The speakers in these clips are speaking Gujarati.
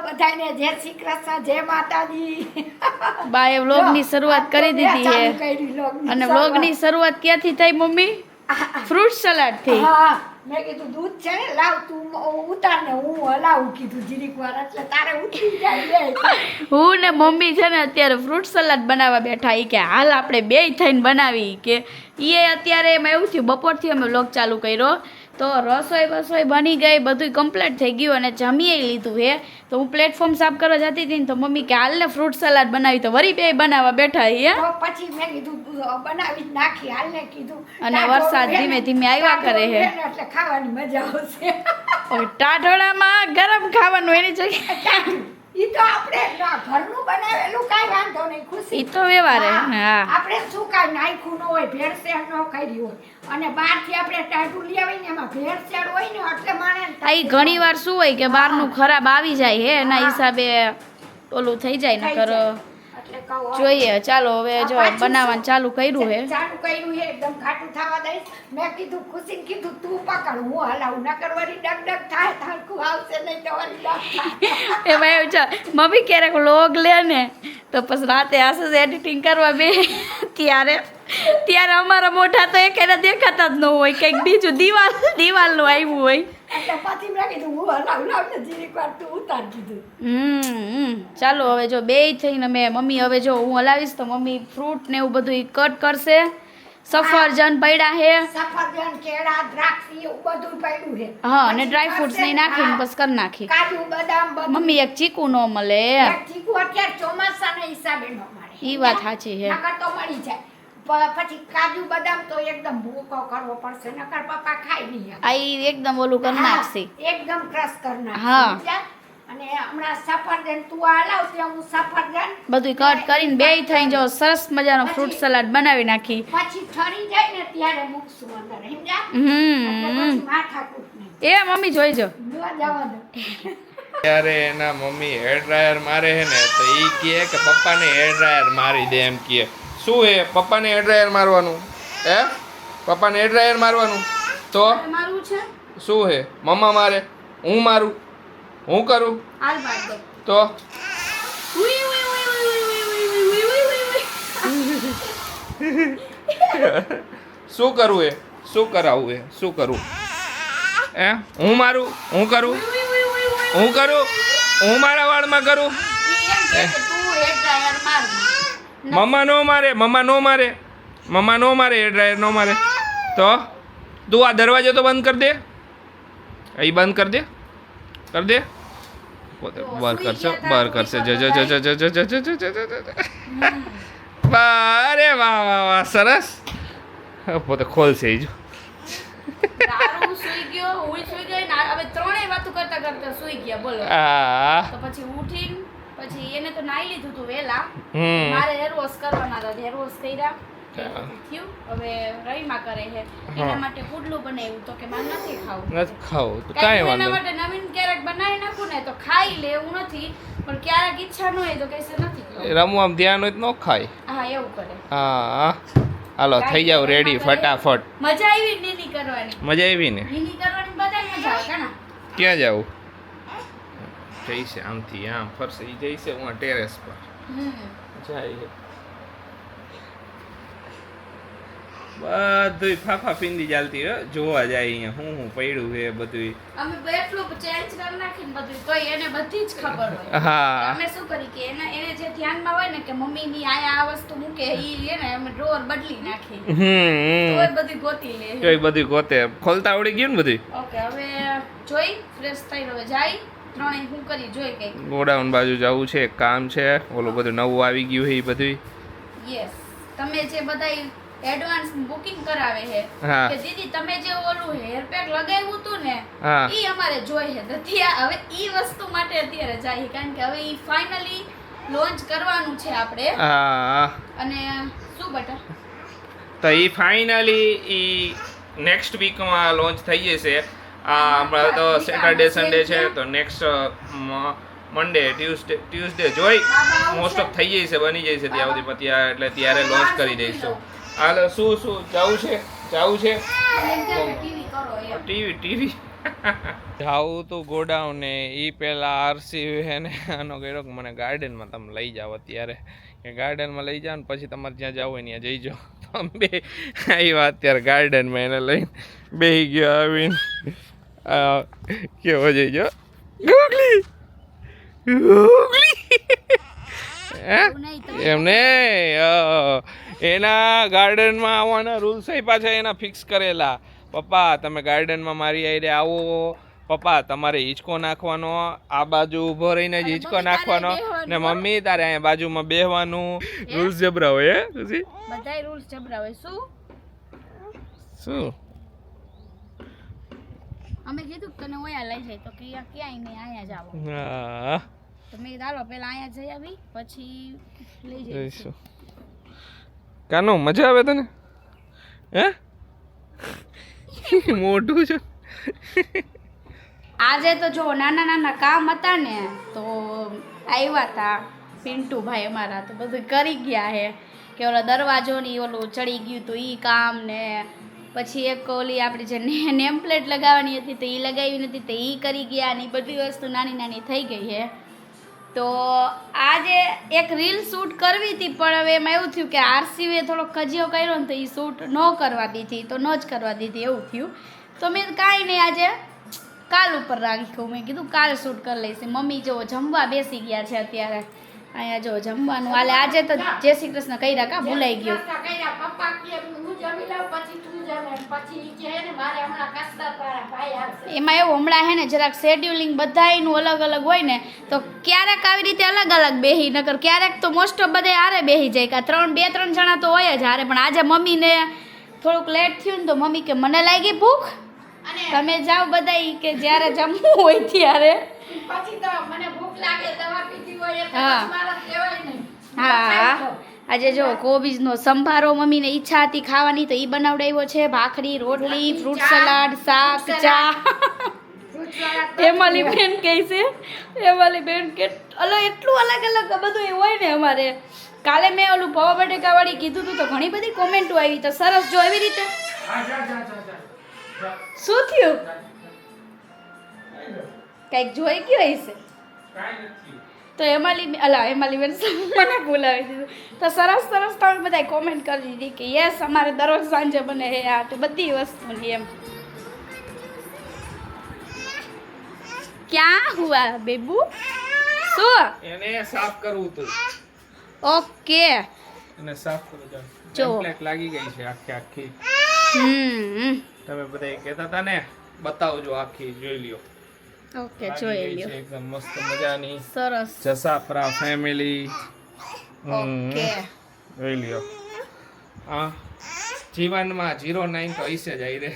બધાને જય શ્રી કૃષ્ણ, જય માતાજી. બાએ વ્લોગની શરૂઆત કરી દીધી ચાલુ છે કરી વ્લોગની અને શરૂઆત. વ્લોગની શરૂઆત ક્યાંથી થઈ મમ્મી? ફ્રૂટ સલાડ થી. હા, મેં કીધું દૂધ છે ને લાવ તું ઉતાર ને હું હલાવું કીધું જીરીક વાર એટલે તારે ઉતરી જાય લે. હું ને મમ્મી છે ને અત્યારે ફ્રૂટ સલાડ બનાવવા બેઠા. ઈ કે હાલ આપણે બેય થઈને બનાવી. કે એ અત્યારે એમાં એવું થયું બપોરથી અમે વ્લોગ ચાલુ કર્યો તો રસોઈ બની ગઈ, બધું કમ્પ્લીટ થઈ ગયું અને જમીએ લીધું હે. તો હું પ્લેટફોર્મ સાફ કરવા જતી હતી ને તો મમ્મી કે હાલ ને ફ્રૂટ સલાડ બનાવી, તો વળી બે બનાવવા બેઠા હે. તો પછી મેં કીધું બનાવી જ નાખી હાલ ને કીધું. અને વરસાદ ધીમે ધીમે આવ્યા કરે હે. એટલે ખાવાની મજા આવશે. ટાઢોળામાં ગરમ ખાવાનું એની જગ્યાએ ઈ તો આપણે ઘરનું બનાવેલું કાંઈ વાંધો નહીં, ખુશી. ઈ તો વ્યવહાર હે. હા. આપણે શું કાંઈ નાખ્યું ન હોય, ભેળસેળ ન કરી હોય અને બહારથી આપણે ટાઢું લઈ આવીને એમાં ભેળસેળ હોય ને એટલે માણસ આ ઈ ઘણી વાર શું હોય કે બહારનું ખરાબ આવી જાય હે, એના હિસાબે ઓલું થઈ જાય ને કર એટલે કહું જોઈએ. ચાલો હવે જો પાછું બનાવવાનું ચાલુ કર્યું હે. ચાલુ કર્યું છે, એકદમ ખાટું થવા દઈશ. મેં કીધું ખુશીને કીધું તું પકડ, હું હલાવું, નકર વળી ડગ થાય, થાળકું આવશે નહીં તો વળી ડગ થાય. એમાં એવું છે મમ્મી ક્યારેક વ્લોગ લે ને તો પછી રાતે આસુસ એડિટિંગ કરવા બે ત્યારે અમારા મોઢા તો એક એને દેખાતા જ ન હોય, કંઈક બીજું દિવાલનું આવ્યું હોય. એટલે પછી મેં કીધું હું હલાવું, લાવ ને જીરીક વાર તું ઉતાર કીધું. ચાલો હવે જો બે થઈને મમ્મી હવે જો હું હલાવીશ તો મમ્મી ફ્રૂટ ને એવું બધું કટ કરશે. સફરજન પડ્યા હે, સફરજન, કેળા, દ્રાક્ષ એવું બધું પડ્યું છે. હા, અને પછી ડ્રાય ફ્રૂટ્સ ને કરશે, નાખીને હા, બસ કરી નાખી. કાજુ બદામ બધું. મમ્મી એક ચીકુ નો મળે, એક ચીકુ અત્યારે ચોમાસાના હિસાબે ન મળે. ઈ વાત સાચી હે. નકર તો મળી જાય. પછી કાજુ બદામ તો એકદમ ભૂકો કરવો પડશે, નકર પપ્પા ખાઈ નહીં. આ ઈ એકદમ ઓલું કરી નાખશે. એકદમ ક્રશ કરી નાખશે. હા. સમજ્યા? અને હમણાં સફરજન તું હલાવ ત્યાં હું સફરજન બધું કટ કરીને બે થઈને જો સરસ મજાનો ફ્રૂટ સલાડ બનાવી નાખી. પછી ઠરી જાય ને ત્યારે મૂકશું અંદર. સમજ્યા? એટલે પછી માથાકૂટ નહીં. એ મમ્મી જોઈજો. ન જવા દો. ત્યારે એના મમ્મી હેર ડ્રાયર મારે છે ને તો એ કહે કે પપ્પાને હેર ડ્રાયર મારી દે એમ કહે. શું હે પપ્પાને હેર ડ્રાયર મારવાનું? હે પપ્પાને હેર ડ્રાયર મારવાનું? તો મારું છે શું હે મમ્મા મારે, હું મારું, હું કરું હાલ બાદ દે. તો શું કરવું હે, શું કરાવવું હે, શું કરવું હે? હું મારું, હું કરું, હું કરું, હું મારા વાળમાં કરું. મમ્મા નો મારે, મમ્મા નો મારે, મમ્મા નો મારે, હેર ડ્રાયર નો મારે. તો તું આ દરવાજો તો બંધ કર દે, અહીં બંધ કર દે, કર દે. પોતે બર કરશે, બર કરશે. જ જ જ જ જ જ જ જ જ. અરે વાહ વાહ વાહ, સરસ. પોતે ખોલશે ઈ જો. તારું સુઈ ગયો, હું સુઈ ગઈ ને હવે ત્રણેય વાતો કરતા કરતા સુઈ ગયા. બોલો. આ તો પછી ઉઠીને પછી એને તો નાઈ લીધું તું વેલા. હમ મારે હેર વોશ કરવાના હતા, હેર વોશ કર્યા. થયું હવે રહીમાં કરે છે એના માટે પુડલું બનાવ્યું તો કે મારે નથી ખાવું. નથી ખાવું તો કાંઈ કાંઈ એના વાંધો માટે નવીન ક્યારેક બનાવી નાખું ને તો ખાઈ લે એવું નથી, પણ ક્યારેક ઈચ્છા ન હોય તો કહેશે નથી ખાવું. નહીં. રમવામાં ધ્યાન હોય તો ન ખાય. હા એવું કરે. હા હાલો થઈ જાવ રેડી ફટાફટ. મજા આવી નીની કરવાની. મજા આવી ને? નીની કરવાની બધાય મજા આવે કાના. ક્યાં જાવું? જઈશે આમથી આમ ફરશે, ઈ જઈશે હું ટેરેસ પર જાય. બધું ફાફા પિંડી ચાલતી હોય, જોવા જાય અહીંયા હું પડ્યું છે બધું. અમે બેટલું ચેન્જ કરી નાખીને બધું તોય એને બધી જ ખબર હોય. હા અમે શું કરી કે એને જે ધ્યાનમાં હોય ને કે મમ્મીની આ વસ્તુ મૂકે ઈ એને અમે ડ્રોવર બદલી નાખી. તોય બધી ગોતી લે. જોઈ બધું ગોતે ખોલતા આવડી ગયું ને બધું. ઓકે હવે જોઈ ફ્રેશ થઈને હવે જાય ત્રણેય હું કરી જોઈ કઈ. ગોડાઉન બાજુ જવું છે, એક કામ છે, ઓલું બધું નવું આવી ગયું છે એ બધું. યસ તમે જે બધાય એડવાન્સ બુકિંગ કરાવે છે હા. કે દીદી તમે જે ઓલું હેર પેક લગાવ્યું હતું ને હા. ઈ અમારે જોઈએ તો ત્યાં હવે ઈ વસ્તુ માટે અત્યારે જાય કારણ કે હવે ઈ ફાઇનલી લોન્ચ કરવાનું છે આપણે. હા અને શું બટા તો એ ફાઇનલી એ નેક્સ્ટ વીકમાં લોન્ચ થઈ જશે. આ હમણાં તો સેટરડે સન્ડે છે તો નેક્સ્ટ મંડે ટ્યુઝડે જોઈ મોસ્ટ ઓફ થઈ જશે, બની જશે ત્યાં સુધી પછી એટલે ત્યારે લોન્ચ કરી દઈશું. હાલો શું જવું છે, જવું છે ટીવી કરો એમ. ટીવી જાવું તું ગોડાઉન ને એ પેલા આરસી હે ને આનો કર્યો કે મને ગાર્ડનમાં તમે લઈ જાઓ અત્યારે કે ગાર્ડનમાં લઈ જાઓ ને પછી તમારે જ્યાં જવું હોય ત્યાં જઈજો તો અમે બે આવ્યા અત્યારે ગાર્ડનમાં એને લઈને બેસી ગયો આવીને કેવો જઈજો ગોગલી ગોગલી એમને એના ગાર્ડનમાં આવવાના રૂલ્સ પાછા એના ફિક્સ કરેલા પપ્પા તમે ગાર્ડનમાં મારી આઈને આવો પપ્પા તમારે હિંચકો નાખવાનો આ બાજુ ઊભો રહીને જ હિંચકો નાખવાનો ને મમ્મી તારે અહીંયા બાજુમાં બેહવાનું રૂલ્સ જબરા હોય હે ખુશી બધાય રૂલ્સ જબરા હોય શું અમે કીધું કે તને ઓયા લઈ જાય તો કે ક્યાંય નહીં અહીંયા જાવ હા તો મેં ચાલો પેલા અહીંયા જઈ આવી પછી લઈ જઈશું કાનો મજા આવે તને હે મોટું છે આજે તો જો નાના નાના કામ હતા ને તો આવ્યા હતા પિન્ટુભાઈ અમારા તો બધું કરી ગયા હે કે ઓલો દરવાજો ની ઓલું ચડી ગયું તો ઈ કામ ને પછી એક ઓલી આપણી જે નેમ પ્લેટ લગાવવાની હતી તો એ લગાવી નથી તો એ કરી ગયા ને એ બધી વસ્તુ નાની નાની થઈ ગઈ છે તો આજે એક રીલ શૂટ કરવી હતી પણ હવે એમાં એવું થયું કે આરસીએ થોડો કજિયો કર્યો ને તો એ શૂટ ન કરવા દીધી તો ન જ કરવા દીધી એવું થયું તો મેં કાંઈ નહીં આજે કાલ ઉપર રાખ્યું મેં કીધું કાલ શૂટ કરી લઈશ મમ્મી જો જમવા બેસી ગયા છે અત્યારે અહીંયા જો જમવાનું હાલે આજે તો જય શ્રી કૃષ્ણ કહી રાખા ભૂલાઈ ગયું પપ્પા કે હું જમી લઉં પછી તું જમે પછી ઈ કહે ને મારે હમણાં કસરત વાળા ભાઈ આવશે એમાં એવું હમણાં હે ને જરાક શેડ્યુલિંગ બધાયનું અલગ અલગ હોય ને તો ક્યારેક આવી રીતે અલગ અલગ બેહી નકર ક્યારેક તો મોસ્ટ ઓફ બધા હારે બેહી જાય કાં બે ત્રણ જણા તો હોય જ હારે પણ આજે મમ્મીને થોડુંક લેટ થયું ને તો મમ્મી કે મને લાગી ભૂખ તમે જાઓ બધા ઈ કે જ્યારે જમવું હોય ત્યારે પછી તો મને ભૂખ લાગે દવા પીધી હોય એટલે હા. પછી મારા લેવાય નહીં હા આજે જો કોબીજનો સંભારો મમ્મીને ઈચ્છા હતી ખાવાની તો એ બનાવડાવ્યો છે ભાખરી રોટલી ફ્રૂટ સલાડ શાક ચા હેમાલી બેન કહે છે હેમાલી બેન કે એટલું અલગ અલગ બધું હોય ને અમારે કાલે મેં ઓલું પૌવા બટેકાવાળી કીધું હતું તો ઘણી બધી કોમેન્ટો આવી તો સરસ જો એવી રીતે શું થયું કંઈક જોઈ ગયો હશે તો હેમાલી બેન મને બોલાવી દીધું તો સરસ સરસ તમે બધા કોમેન્ટ કરી દીધી કે યસ અમારે દરરોજ સાંજે બને હે આ તો બધી વસ્તુની એમ ક્યાં હુઆ બેબુ શું એને સાફ કરવું તું ઓકે એને સાફ કરવું જો. ટેમ્પલેટ લાગી ગઈ છે આખી તમે બધા કહેતા હતા ને બતાવજો આખી જોઈ લ્યો ઓકે જોઈ લાગી ગઈ લ્યો છે એકદમ મસ્ત મજાની સરસ જસાફરા ફેમિલી ઓકે જોઈ લ્યો હા જીવનમાં 09 તો હશે જ આઈ રે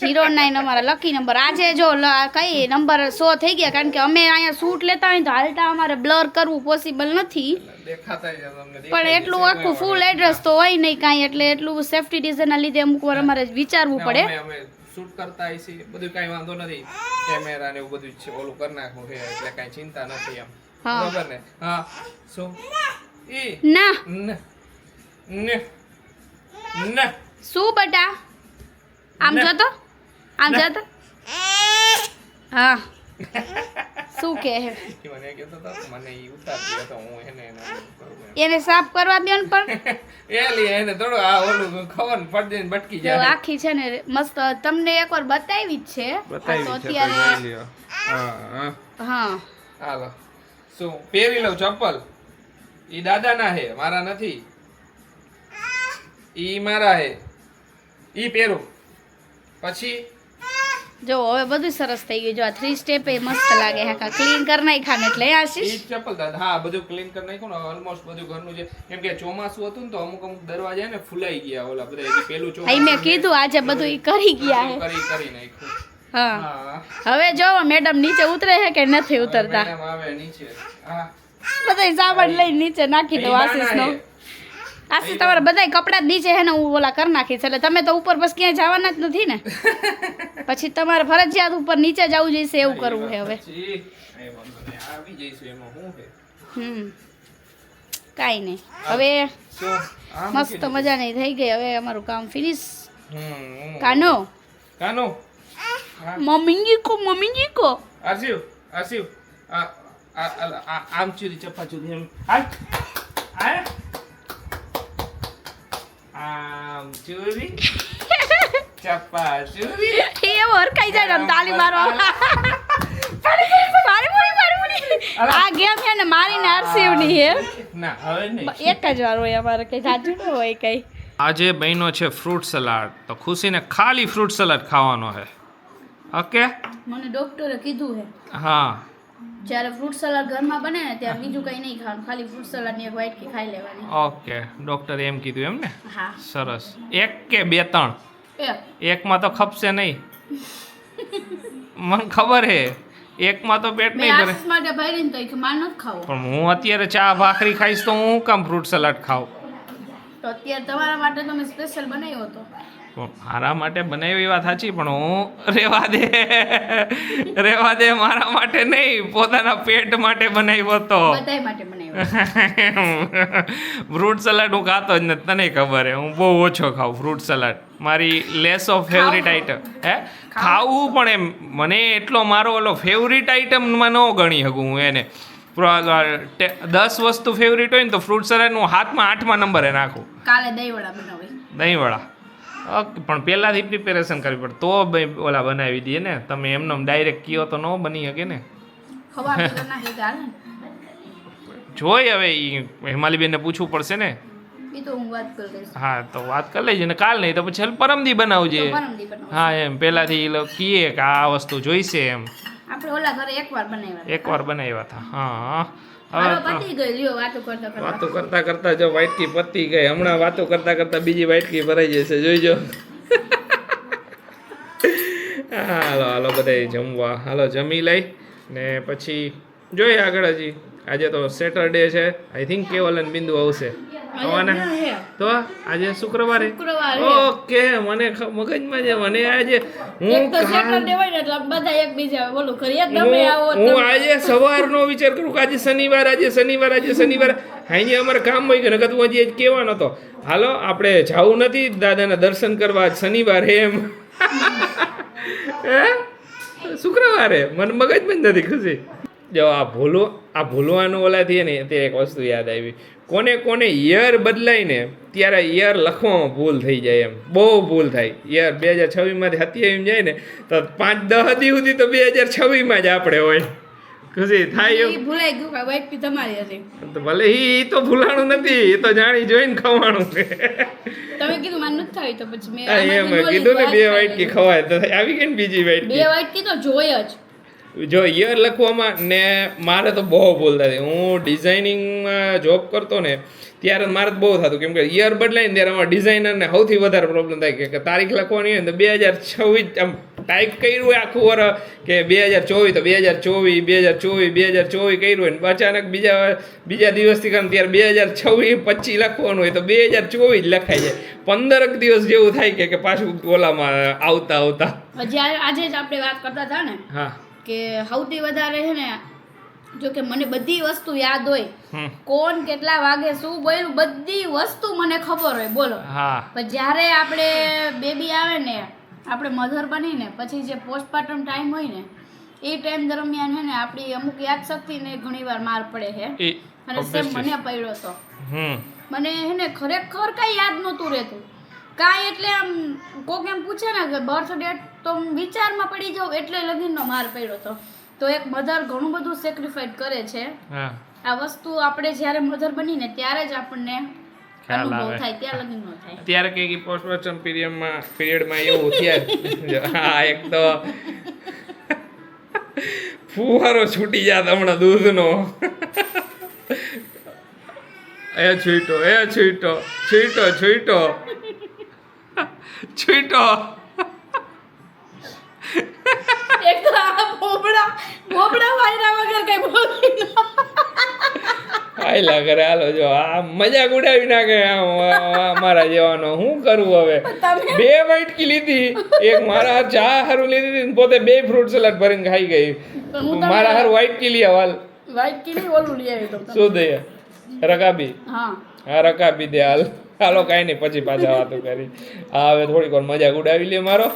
09 અમારા લકી નંબર આજે જો કઈ નંબર 100 થઈ ગયા કારણ કે અમે અહીંયા શૂટ લેતા હોય તો હાલતા અમારે બ્લર કરવું પોસિબલ નથી દેખાતા જ તમને પણ એટલું આખું ફૂલ એડ્રેસ તો હોય નહીં કાંઈ એટલે એટલું સેફટી રીઝનના લીધે અમુક વાર અમારે વિચારવું પડે અમે શૂટ કરતા હશે બધું કાંઈ વાંધો નથી કેમેરા ને એવું બધું છે ઓલું કરી નાખવું છે એટલે કાંઈ ચિંતા નથી એમ હા. બરાબર ને હા શું ઈ ના ને ને ને શું બટા આમ ના. જોતો આમ જોતો હા શું કહે ઈ મને કહેતો હતો કે મને ઈ ઉતારતી હતો હું એને કરું એમ. એને સાફ કરવા દો ને પણ એ લી એને થોડું આ ઓલું ખબર ને પડ દઈને ભટકી જો જાય આખી છે ને મસ્ત તમને એકવાર બતાવી જ છે બતાવી તો છે તો જોઈ લ્યો હા હા હા હાલો શું પહેરી લઉં ચપ્પલ ઈ દાદાના હે મારા નથી ઈ મારા હે ઈ પહેરું પછી જો હવે બધું સરસ થઈ ગયું જો આ 3 સ્ટેપ એ મસ્ત લાગે હા ક્લીન કરી નાખ્યા ને એટલે ઈ આશીષ ચપ્પલ દાદા હા બધું ક્લીન કરી નાખ્યું ને ઓલમોસ્ટ બધું ઘરનું છે કેમ કે ચોમાસું હતું ને તો અમુક અમુક દરવાજા ને ફૂલાઈ ગયા ઓલા બધા હજી પેલું અહીં ચોમાસું મેં કીધું આજે બધું ઈ કરી ગયા હે કરી નાખ્યું હા હા હવે જો મેડમ નીચે ઉતરે છે કે નથી ઉતરતા મેડમ આવે નીચે હા બધાય સામાન લઈને નીચે નાખી દો આશીષનો આશીષ તમારા બધાય કપડાં જ નીચે હે ને હું ઓલા કરી નાખીશ એટલે તમે તો ઉપર બસ ક્યાંય જવાના જ નથી ને પછી તમારે ફરજિયાત ઉપર નીચે જવું જોઈશે એવું કરવું છે હવે પછી એ વાંધો નહીં, આવી જઈશું એમાં શું છે કાંઈ નહીં હવે શું આ મસ્ત મજાની થઈ ગઈ હવે અમારું કામ ફિનિશ હમ કાનો કાનો હા. મમ્મીજી કો આસિફ આમ ચૂરી ચપ્પા ચૂરી એમ હાલ હાલ આમ ચૂરી ચપ્પા ચૂરી એ ઓરખાઈ જાય ને તાલી મારો આ ગેમ છે ને મારીને હર્ષિવની હે ના હવે નહીં એક જ વાર હોય અમારે કઈ સાચું ન હોય કઈ આજે બહેનો છે ફ્રૂટ સલાડ તો ખુશીને ખાલી ફ્રૂટ સલાડ ખાવાનો છે ઓકે મને ડોક્ટરે કીધું હે હા જ્યારે ફ્રૂટ સલાડ ઘરમાં બને ને ત્યારે બીજું કંઈ નહીં ખાવાનું ખાલી ફ્રૂટ સલાડની એક વાટકી ખાઈ લેવાની ઓકે ડૉક્ટરે એમ કીધું એમ ને હા સરસ એક કે બે ત્રણ એકમાં તો ખપશે નહીં મને ખબર હે એકમાં તો પેટ મેં નહીં ભરે આશીષ માટે ભરીને તો કે માર નથી ખાવું પણ હું અત્યારે ચા ભાખરી ખાઈશ તો હું કામ ફ્રૂટ સલાડ ખાઉં તો અત્યારે તમારા માટે તો મેં સ્પેશિયલ બનાવ્યો હતો પણ મારા માટે બનાવી વાત સાચી પણ હું રેવા દે મારા માટે નહીં પોતાના પેટ માટે બનાવ્યો હતો બધાય માટે બનાવ્યો ફ્રૂટ સલાડ હું ખાતો જ નથી તને ખબર હે હું બહુ ઓછો ખાઉં ફ્રૂટ સલાડ મારી લેસ ઓફ ફેવરિટ આઈટમ હે ખાવું પણ એમ મને એટલો મારો ઓલો ફેવરિટ આઈટમમાં ન ગણી શકું હું એને 10 વસ્તુ ફેવરિટ હોય ને તો ફ્રૂટ સલાડ હું હાથમાં 8મા નંબરે નાખું કાલે દહીંવડા બનાવી દહીંવડા ઓકે પણ પહેલાંથી પ્રિપેરેશન કરવી પડે તો ઓલા બનાવી દઈએ ને તમે એમને ડાયરેક્ટ કયો તો ન બની શકે ને ખબર તો નાખી ચાલે ને જોઈ હવે હિમાલીબેનને પૂછવું પડશે ને એ તો હું વાત કરી દઈશ હા તો વાત કરી લેજે ને કાલ નહીં તો પછી પરમદી બનાવજે પરમદી બનાવું હા એમ પહેલાંથી કહીએ કે આ વસ્તુ જોઈશે એમ આપણે ઓલા ઘરે એકવાર બનાવ્યા એકવાર બનાવ્યા હતા હા મારો પતી ગયો લ્યો વાતો કરતા વાતો કરતા કરતા જો વાટકી પતી ગઈ હમણાં વાતો કરતા કરતા બીજી વાટકી ભરાઈ જશે જોઈજો હાલો હાલો બધાય જમવા હાલો જમી લઈ ને પછી જોઈએ આગળ હજી આજે તો સેટરડે છે આઈ થિંક કેવલ અને બિંદુ આવશે આવવાના તો આજે શુક્રવારે ઓકે મને મગજમાં છે મને આજે હું હું આજે સવારનો વિચાર કરું કે આજે શનિવાર આજે અમારે કામ હોય ગયું નકર હું હજી કહેવાનો હતો હાલો આપણે જવું નથી દાદાના દર્શન કરવા આજ શનિવાર એમ શુક્રવારે મને મગજમાં જ નથી ખુશી જો આ ભૂલવાનું ઓલાથી ને તે એક વસ્તુ યાદ આવી કોને યર બદલાય ને ત્યારે યર લખવામાં ભૂલ થઈ જાય એમ બહુ ભૂલ થાય યર 2026માંથી 27 જાય ને તો 5-10 દી સુધી તો 2026માં જ આપણે હોય ખુશી થાય એમ ભૂલાઈ ગયું કે વાઈટ તમારી હતી તો ભલે એ તો ભૂલાણું નથી એ તો જાણી જોઈને ખવાનું તમે કીધું માન નથી થાય તો પછી મેં એમ કીધું ને 2 વાટકી ખવાય તો આવી ગઈ ને બીજી વાટકી 2 વાટકી તો જોઈ જ જો યર લખવામાં ને મારે તો બહુ ભૂલ થતી હું ડિઝાઇનિંગમાં જોબ કરતો ને ત્યારે મારે તો બહુ થતું કેમ કે યર બદલાય ને ત્યારે અમારા ડિઝાઇનરને સૌથી વધારે પ્રોબ્લેમ થાય કે તારીખ લખવાની હોય ને તો 2026 આમ ટાઈપ કર્યું હોય આખું વર્ષ કે 2024 તો 2024 કર્યું હોય ને અચાનક બીજા દિવસથી કારણ ત્યારે 2026-25 લખવાનું હોય તો 2024 જ લખાઈ જાય 15 દિવસ જેવું થાય કે પાછું ઓલામાં આવતા જ્યારે આજે જ આપણે વાત કરતા હતા ને હા કે સૌથી વધારે છે ને જો કે મને બધી વસ્તુ યાદ હોય કોણ કેટલા વાગે શું બોલ્યું બધી વસ્તુ મને ખબર હોય બોલો પણ જ્યારે આપણે બેબી આવે ને આપણે મધર બનીને પછી જે પોસ્ટપાર્ટમ ટાઈમ હોય ને એ ટાઈમ દરમિયાન છે ને આપણી અમુક યાદશક્તિને ઘણીવાર માર પડે છે અને સેમ મને પડ્યો હતો મને છે ને ખરેખર કાંઈ યાદ નહોતું રહેતું કાંઈ એટલે આમ કોક એમ પૂછે ને કે બર્થ ડેટ તો વિચારમાં પડી જાઉં એટલે લગીનનો માર પડ્યો હતો તો એક મધર ઘણું બધું સેક્રિફાઈસ કરે છે આ વસ્તુ આપણે જ્યારે મધર બનીને ત્યારે જ આપણને અનુભવ થાય ત્યાં લગીન ન થાય ત્યારે કે પોસ્ટમોર્ટમ પીરિયડમાં એવું થયા હા એક તો ફુવારો છૂટી જાત હમણાં દૂધનો છૂટો એક તો આ બોબડા વાયરા વગર કઈ બોલી હાયલા કરે હાલો જો આ મજાક ઉડાવી નાખે મારા જેવાનો શું કરવું હવે 2 વાટકી લીધી એક મારા ચા હારું લીધી હતી પોતે 2 ફ્રૂટ સલાડ ભરીને ખાઈ ગઈ મારા હારું વાટકી લઈ આવ વાટકી ની ઓલું લઈ આવી તો શું દે રકાબી હા રકાબી દે હાલો કાંઈ નહીં પછી પાછા વાતો કરી હા હવે થોડીક વાર મજાક ઉડાવી લે મારો